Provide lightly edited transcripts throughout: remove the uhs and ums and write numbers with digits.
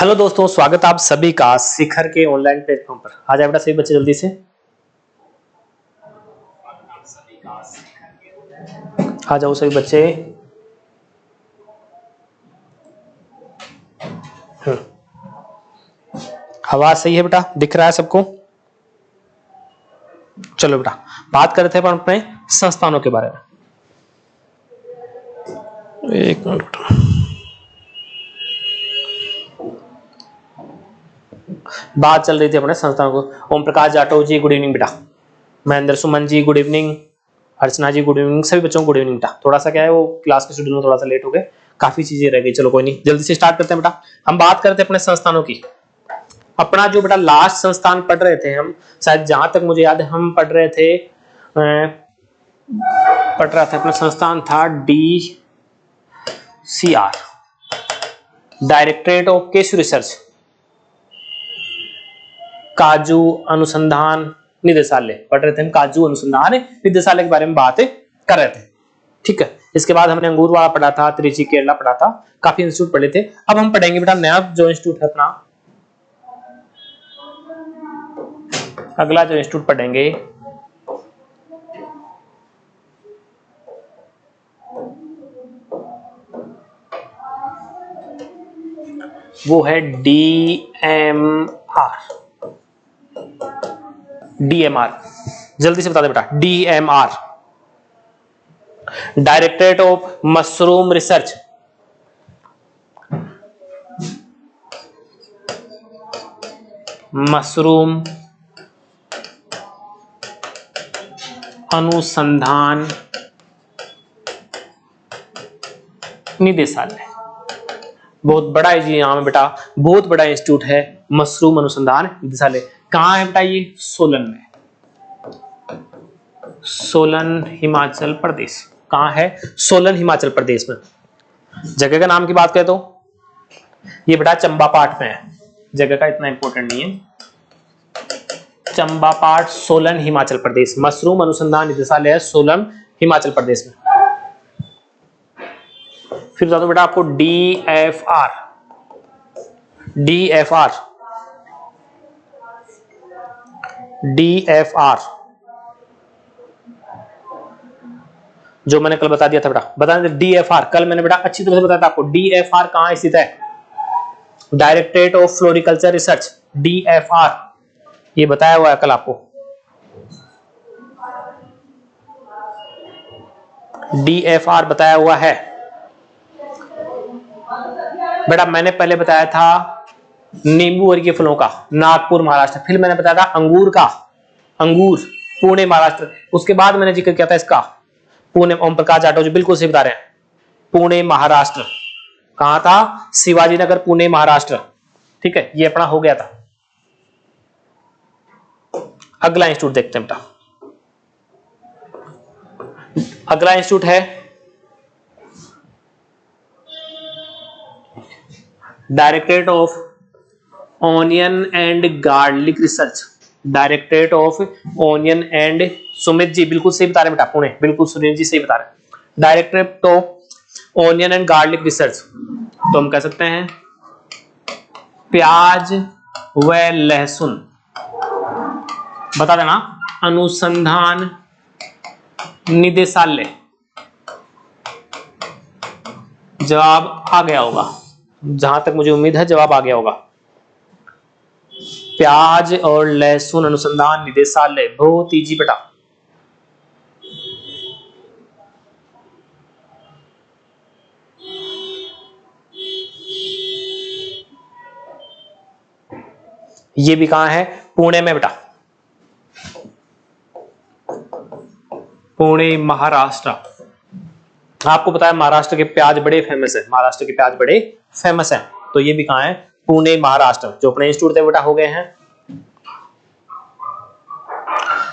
Hello दोस्तों, स्वागत आप सभी का शिखर के ऑनलाइन प्लेटफॉर्म पर। आ जाए बेटा सभी बच्चे जल्दी से आ जाओ सभी बच्चे। आवाज सही है बेटा, दिख रहा है सबको? चलो बेटा, बात कर रहे थे अपन अपने संस्थानों के बारे में। एक मिनट, बात चल रही थी अपने संस्थानों को। ओम प्रकाश जाटव जी गुड इवनिंग बेटा। Mahendra Suman ji good evening. अर्चना जी गुड इवनिंग। सभी बच्चों को गुड इवनिंग बेटा। थोड़ा सा क्या है, वो क्लास के शेड्यूल में थोड़ा सा लेट हो गए, काफी चीजें रह गई। चलो कोई नहीं, जल्दी से स्टार्ट करते हैं बेटा। हम बात करते हैं अपने संस्थानों की। अपना जो बेटा लास्ट संस्थान पढ़ रहे थे हम, शायद जहां तक मुझे याद है हम पढ़ रहे थे, अपना संस्थान था DCR, directorate of cashew research, काजू अनुसंधान निदेशालय पढ़ रहे थे हम। काजू अनुसंधान निदेशालय के बारे में बात कर रहे थे, ठीक है। इसके बाद हमने अंगूर वाला पढ़ा था, त्रिची केरला पढ़ा था, काफी इंस्टीट्यूट पढ़े थे। अब हम पढ़ेंगे बेटा नया जो इंस्टीट्यूट है अपना, अगला जो इंस्टीट्यूट पढ़ेंगे वो है DMR। जल्दी से बता दे बेटा, DMR, directorate of mushroom research. Mushroom अनुसंधान निदेशालय। बहुत बड़ा है जी यहाँ में बेटा, बहुत बड़ा इंस्टीट्यूट है मशरूम अनुसंधान निदेशालय। कहाँ है बेटा ये? सोलन में, सोलन हिमाचल प्रदेश। कहाँ है? सोलन हिमाचल प्रदेश में। जगह का नाम की बात करें तो ये बेटा चंबापाठ में है। जगह का इतना इंपॉर्टेंट नहीं है। चंबापाठ, सोलन हिमाचल प्रदेश। मशरूम अनुसंधान निदेशालय है सोलन हिमाचल प्रदेश में। फिर बता दो बेटा आपको DFR। जो मैंने कल बता दिया था बेटा, बता दें DFR कल मैंने बेटा अच्छी तरह से बताया था आपको। DFR कहां स्थित है? Directorate of floriculture research, DFR, ये बताया हुआ है कल आपको। DFR बताया हुआ है बेटा। मैंने पहले बताया था नींबू वर्गीय फलों का, नागपुर महाराष्ट्र। फिर मैंने बताया था अंगूर का, अंगूर पुणे महाराष्ट्र। उसके बाद मैंने जिक्र किया था इसका पुणे। ओम प्रकाश जाटव जी बिल्कुल सही बता रहे हैं, पुणे महाराष्ट्र। कहां था? शिवाजी नगर, पुणे महाराष्ट्र, ठीक है। ये अपना हो गया था। अगला इंस्टीट्यूट देखते हैं बेटा। अगला इंस्टीट्यूट है directorate of onion and garlic research. Directorate of onion and, Sumit ji बिल्कुल सही बता रहे हैं बेटा, पुणे, बिल्कुल सुनील जी सही बता रहे हैं। Directorate of onion and garlic research, तो हम कह सकते हैं प्याज व लहसुन, बता देना, अनुसंधान निदेशालय। जवाब आ गया होगा, जहां तक मुझे उम्मीद है जवाब आ गया होगा। प्याज और लहसुन अनुसंधान निदेशालय, बहुत इजी बेटा। ये भी कहां है? पुणे में बेटा, पुणे महाराष्ट्र। आपको पता है महाराष्ट्र के प्याज बड़े फेमस है, महाराष्ट्र के प्याज बड़े फेमस हैं। तो ये भी कहां है? पुणे महाराष्ट्र। जो अपने इंस्टीट्यूट थे बेटा हो गए हैं।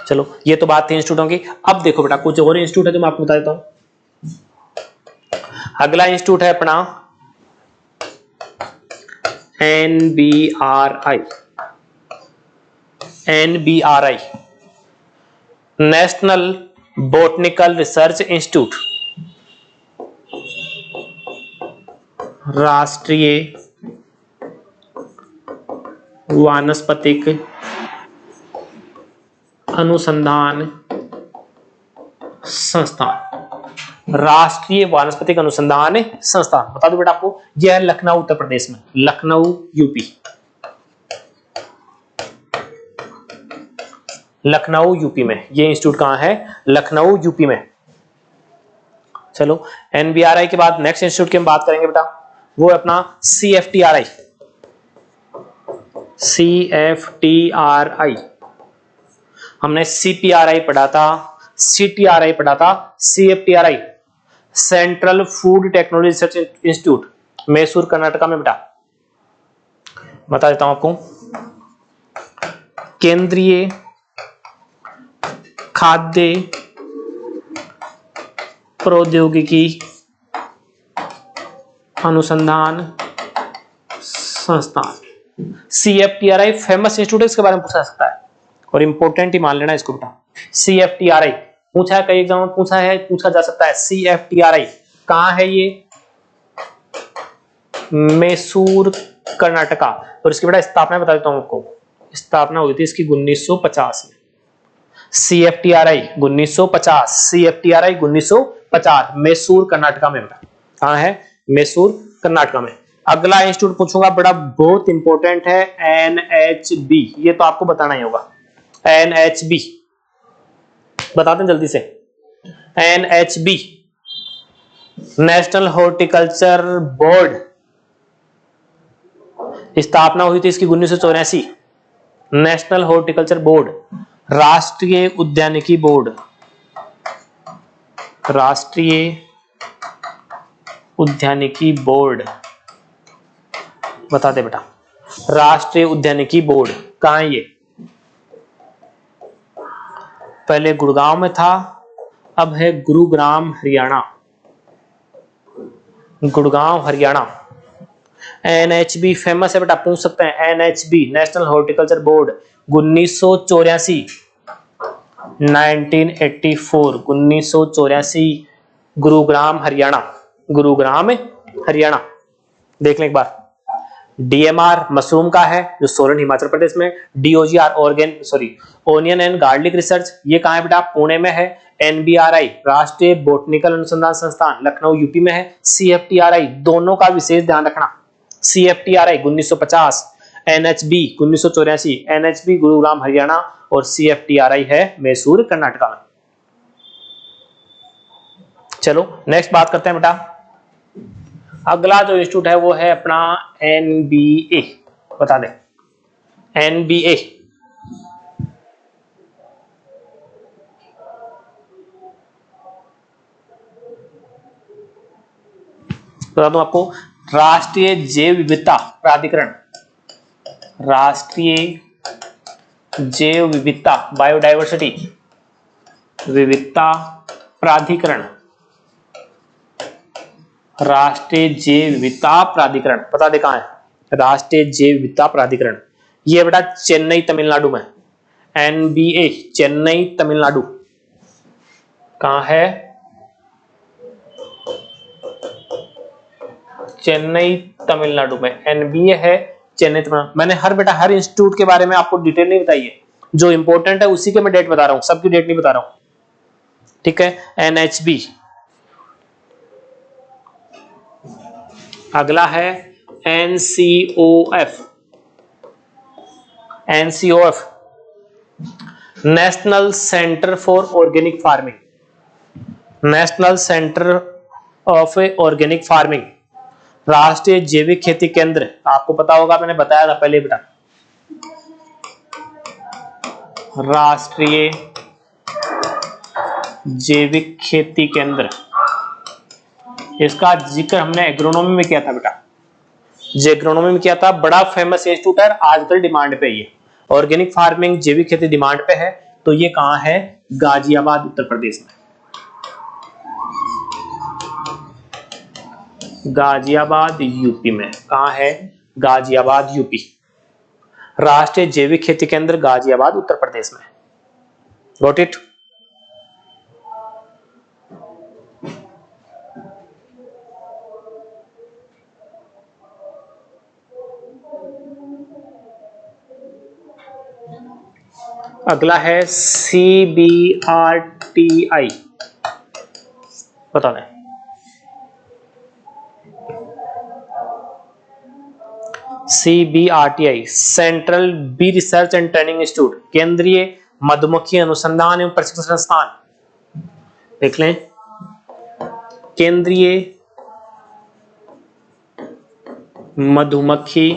चलो ये तो बात थी इंस्टीट्यूटों की। अब देखो बेटा कुछ और इंस्टीट्यूट है जो मैं आपको बता देता हूं। अगला इंस्टीट्यूट है अपना NBRI, national botanical research institute. राष्ट्रीय वानस्पतिक अनुसंधान संस्थान, राष्ट्रीय वानस्पतिक अनुसंधान संस्थान। बता दो बेटा आपको, यह है लखनऊ उत्तर प्रदेश में, लखनऊ यूपी, लखनऊ यूपी में ये इंस्टीट्यूट कहां है? लखनऊ यूपी में। चलो एनबीआरआई के बाद नेक्स्ट इंस्टीट्यूट की हम बात करेंगे बेटा, वो है अपना सीएफटीआरआई। सीएफटीआरआई, हमने सीपीआरआई पढ़ा था, सीटीआरआई पढ़ा था, CFTRI central food technology research institute, Mysore Karnataka में बेटा। बता देता हूं आपको, केंद्रीय खाद्य प्रौद्योगिकी अनुसंधान संस्थान। सीएफटीआरआई फेमस इंस्टीट्यूट है, इसके बारे में पूछा सकता है और इंपॉर्टेंट ही मान लेना इसको बेटा। सीएफटीआरआई पूछा है, कई एग्जाम में पूछा है, पूछा जा सकता है। सीएफटीआरआई कहां है? ये मैसूर कर्नाटका। और इसकी बेटा स्थापना बता देता हूं आपको, स्थापना हुई थी इसकी 1950 में। सीएफटीआरआई 1950, सीएफटीआरआई 1950, मैसूर कर्नाटका में बेटा। कहां है? मैसूर कर्नाटका में। अगला इंस्टीट्यूट पूछूंगा बड़ा बहुत इंपॉर्टेंट है, एनएचबी, ये तो आपको बताना ही होगा। एनएचबी बताते हैं जल्दी से। एनएचबी नेशनल हॉर्टिकल्चर बोर्ड, स्थापना हुई थी इसकी 1984। नेशनल हॉर्टिकल्चर बोर्ड, राष्ट्रीय उद्यानिकी बोर्ड, राष्ट्रीय उद्यानिकी बोर्ड। बता दे बेटा, राष्ट्रीय उद्यानिकी बोर्ड कहां है ये? पहले गुड़गांव में था, अब है गुरुग्राम हरियाणा, गुड़गांव हरियाणा। एनएचबी फेमस है बेटा, पूछ सकते हैं। NHB national horticulture board 1984, 1984 Gurugram Haryana, Gurugram Haryana. देख लें एक बार। डीएमआर मशरूम का है जो सोलन हिमाचल प्रदेश में। डीओजीआर ओनियन एंड गार्लिक रिसर्च, ये कहां है बेटा? पुणे में है। एनबीआरआई राष्ट्रीय बोटनिकल अनुसंधान संस्थान लखनऊ यूपी में है। सीएफटीआरआई दोनों का विशेष ध्यान रखना। CFTRI 1950, NHB 1984, NHB Gurugram Haryana और सीएफटीआरआई है मैसूर कर्नाटका में। चलो नेक्स्ट बात करते हैं बेटा, अगला जो इंस्टीट्यूट है वो है अपना एनबीए। बता दे, एनबीए बता दूं आपको, राष्ट्रीय जैव विविधता प्राधिकरण, राष्ट्रीय जैव विविधता बायोडायवर्सिटी विविधता प्राधिकरण, राष्ट्रीय जैव विविधता प्राधिकरण। बता दे कहां है? राष्ट्रीय जैव विविधता प्राधिकरण, ये बेटा चेन्नई तमिलनाडु में। एनबीए चेन्नई तमिलनाडु। कहां है? चेन्नई तमिलनाडु में एनबीए है, चेन्नई तमिलनाडु। मैंने हर इंस्टीट्यूट के बारे में आपको डिटेल नहीं बताई है, जो इंपॉर्टेंट है उसी के मैं डेट बता रहा हूं, सबकी डेट नहीं बता रहा हूं, ठीक है। एनएचबी। अगला है NCOF, NCOF national centre for organic farming, national centre of organic farming, राष्ट्रीय जैविक खेती केंद्र। आपको पता होगा, मैंने बताया था पहले बेटा, राष्ट्रीय जैविक खेती केंद्र। इसका जिक्र हमने एग्रोनॉमी में किया था बेटा, जो एग्रोनॉमी में किया था। बड़ा फेमस इंस्टीट्यूट है, आजकल डिमांड पे ये ऑर्गेनिक फार्मिंग जैविक खेती डिमांड पे है। तो ये कहां है? गाजियाबाद उत्तर प्रदेश में, गाजियाबाद यूपी में। कहां है? गाजियाबाद यूपी। राष्ट्रीय जैविक खेती केंद्र गाजियाबाद उत्तर प्रदेश में। Got it? अगला है CBRTI, बता दें। CBRTI central bee research and training institute, केंद्रीय मधुमक्खी अनुसंधान एवं प्रशिक्षण संस्थान। देख लें, केंद्रीय मधुमक्खी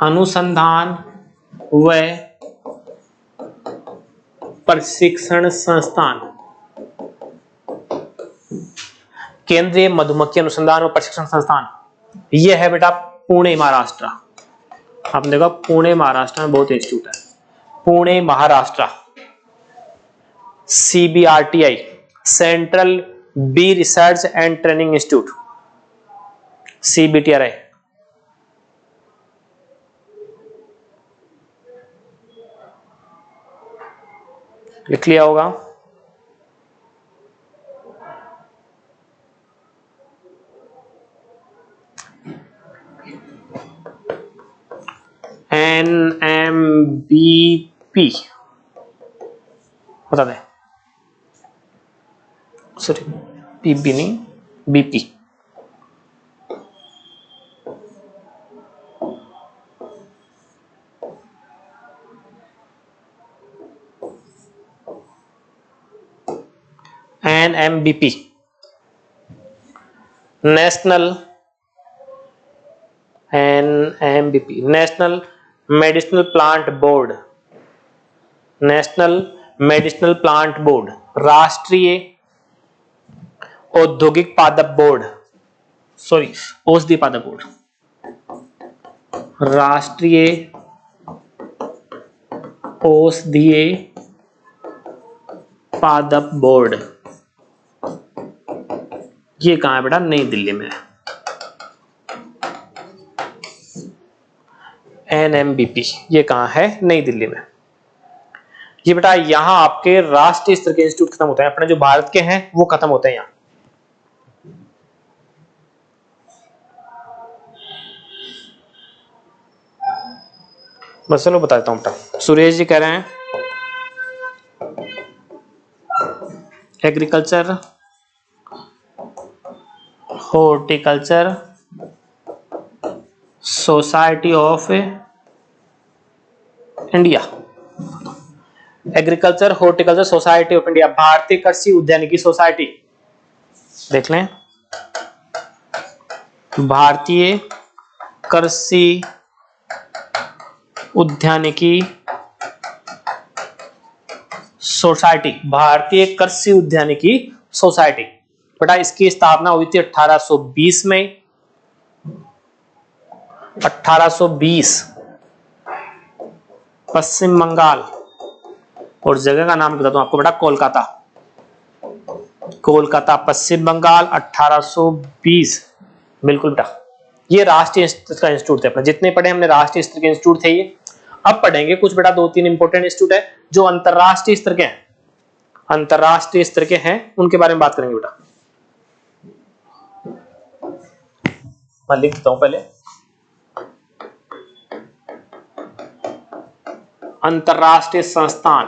अनुसंधान व प्रशिक्षण संस्थान, केंद्रीय मधुमक्खी अनुसंधान और प्रशिक्षण संस्थान, यह है बेटा पुणे महाराष्ट्र। आपने देखा पुणे महाराष्ट्र में बहुत इंस्टीट्यूट है, Pune Maharashtra. CBRTI central bee research and training institute, CBTRI। लिख लिया होगा। NMBP बता दें, सॉरी पीबी नहीं, BP। NMBP national, NMBP national medicinal plant board, national medicinal plant board, राष्ट्रीय औद्योगिक पादप बोर्ड, सॉरी औषधि पादप बोर्ड, राष्ट्रीय औषधीय पादप बोर्ड। ये कहां है बेटा? नई दिल्ली में। NMBP ये कहां है? नई दिल्ली में। ये बेटा यहां आपके राष्ट्रीय स्तर के इंस्टीट्यूट खत्म होते हैं, अपने जो भारत के हैं वो खत्म होते हैं यहां। बस चलो बता देता हूं बेटा। सुरेश जी कह रहे हैं agriculture horticulture society of India, agriculture horticulture society of India, भारतीय कृषि उद्यानिकी सोसाइटी। देख लें, भारतीय कृषि उद्यानिकी सोसाइटी, भारतीय कृषि उद्यानिकी सोसाइटी। बेटा इसकी स्थापना हुई थी 1820 में, 1820 पश्चिम बंगाल, और जगह का नाम बता दूं आपको बेटा, कोलकाता। कोलकाता पश्चिम बंगाल 1820, बिल्कुल बेटा। ये राष्ट्रीय स्तर का इंस्टीट्यूट थे अपने, जितने पढ़े हमने राष्ट्रीय स्तर के इंस्टीट्यूट थे ये। अब पढ़ेंगे कुछ बेटा 2-3 इंपोर्टेंट इंस्टीट्यूट है जो अंतरराष्ट्रीय स्तर के हैं, अंतरराष्ट्रीय स्तर के हैं, उनके बारे में बात करेंगे बेटा। मैं लिख देता हूं पहले, अंतरराष्ट्रीय संस्थान।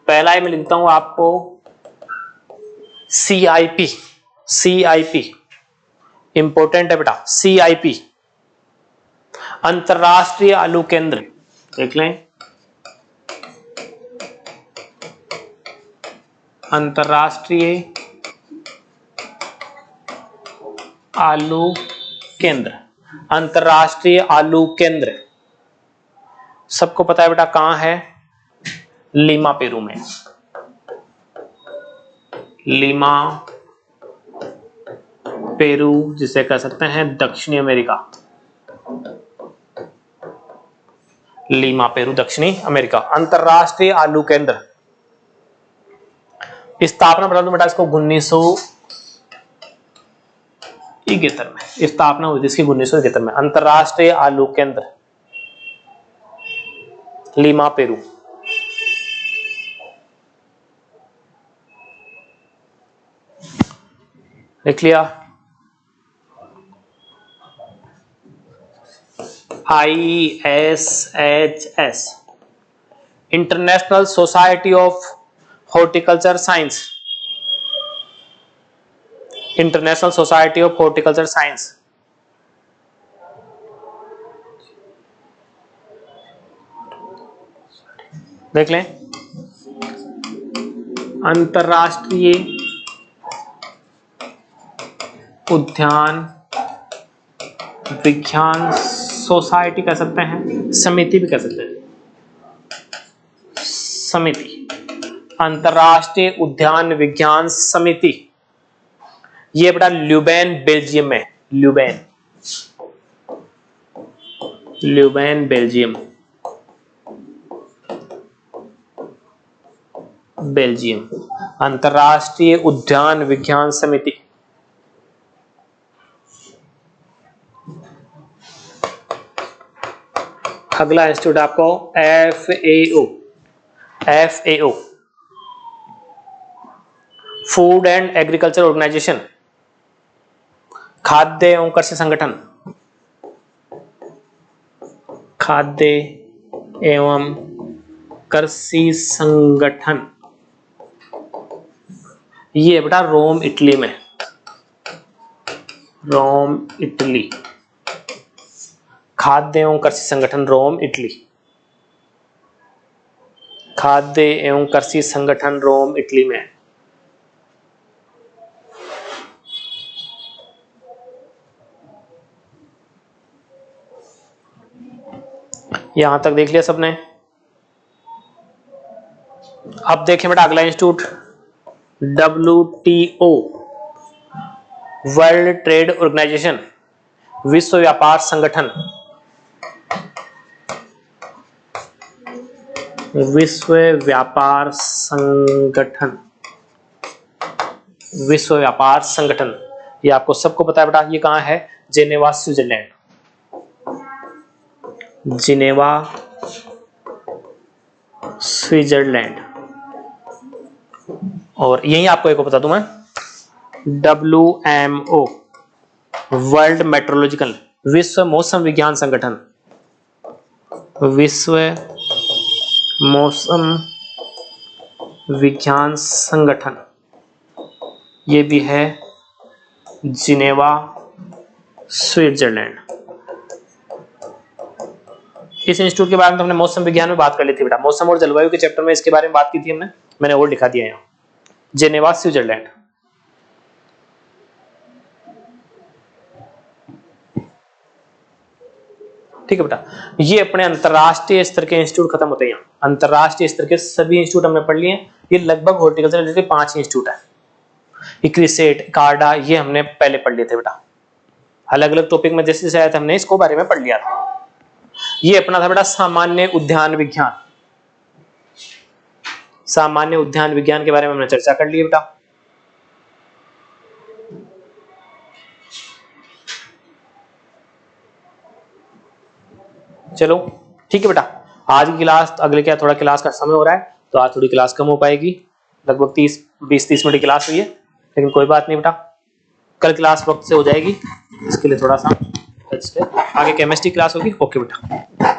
पहला ही मैं लिखता हूं आपको CIP, CIP इंपोर्टेंट है बेटा, CIP अंतरराष्ट्रीय आलू केंद्र। देख लें, अंतरराष्ट्रीय आलू केंद्र, अंतरराष्ट्रीय आलू केंद्र सबको पता है बेटा कहां है? लीमा पेरू में, लीमा पेरू जिसे कह सकते हैं दक्षिणी अमेरिका, लीमा पेरू दक्षिणी अमेरिका, अंतरराष्ट्रीय आलू केंद्र। स्थापना बता दूं बेटा इसको 1971 में स्थापना हुई थी इसकी, 1971 में, अंतरराष्ट्रीय आलू केंद्र लीमा पेरू। लिख लिया। ISHS, international society of horticulture science, international society of horticulture science. देख लें, अंतरराष्ट्रीय उद्यान विज्ञान सोसाइटी कह सकते हैं, समिति भी कह सकते हैं, समिति, अंतरराष्ट्रीय उद्यान विज्ञान समिति। ये बड़ा ल्यूबेन बेल्जियम में, ल्यूबेन बेल्जियम, अंतरराष्ट्रीय उद्यान विज्ञान समिति। अगला इंस्टीट्यूट आपको FAO, food and agriculture organisation, खाद्य एवं कृषि संगठन, खाद्य एवं कृषि संगठन। ये बेटा रोम इटली में, रोम इटली, खाद्य एवं कृषि संगठन रोम इटली, खाद्य एवं कृषि संगठन रोम इटली में। यहां तक देख लिया सबने। अब देखें बेटा अगला institute WTO, world trade organisation, विश्व व्यापार संगठन, विश्व व्यापार संगठन, विश्व व्यापार संगठन। ये आपको सबको पता है बेटा, ये कहां है? Geneva Switzerland, Geneva Switzerland. और यही आपको एक बता दूं मैं, WMO, वर्ल्ड मेट्रोलॉजिकल, विश्व मौसम विज्ञान संगठन, विश्व मौसम विज्ञान संगठन। ये भी है जिनेवा स्विट्जरलैंड। इस इंस्टीट्यूट के बारे में तो हमने मौसम विज्ञान में बात कर ली थी बेटा, मौसम और जलवायु के चैप्टर में इसके बारे में बात की थी हमने, मैंने और लिखा दिया यहाँ, जिनेवा स्विट्जरलैंड। ठीक है बेटा, ये अपने अंतरराष्ट्रीय स्तर के इंस्टीट्यूट खत्म होते हैं यहाँ। अंतरराष्ट्रीय स्तर के सभी इंस्टीट्यूट हमने पढ़ लिए। ये लगभग हॉर्टिकल्चर रिलेटेड 5 इंस्टीट्यूट है। इक्रिसेट, कार्डा, ये हमने पहले पढ़ लिए थे बेटा, अलग अलग टॉपिक में जैसे जैसे आया था हमने इसको बारे में पढ़ लिया था। ये अपना था बेटा सामान्य उद्यान विज्ञान, सामान्य उद्यान विज्ञान के बारे में हमने चर्चा कर ली बेटा। चलो ठीक है बेटा, आज की क्लास, अगले क्या थोड़ा क्लास का समय हो रहा है तो आज थोड़ी क्लास कम हो पाएगी, लगभग 20-30 मिनट की क्लास हुई है, लेकिन कोई बात नहीं बेटा, कल क्लास वक्त से हो जाएगी। इसके लिए थोड़ा सा आगे केमिस्ट्री क्लास होगी। ओके बेटा।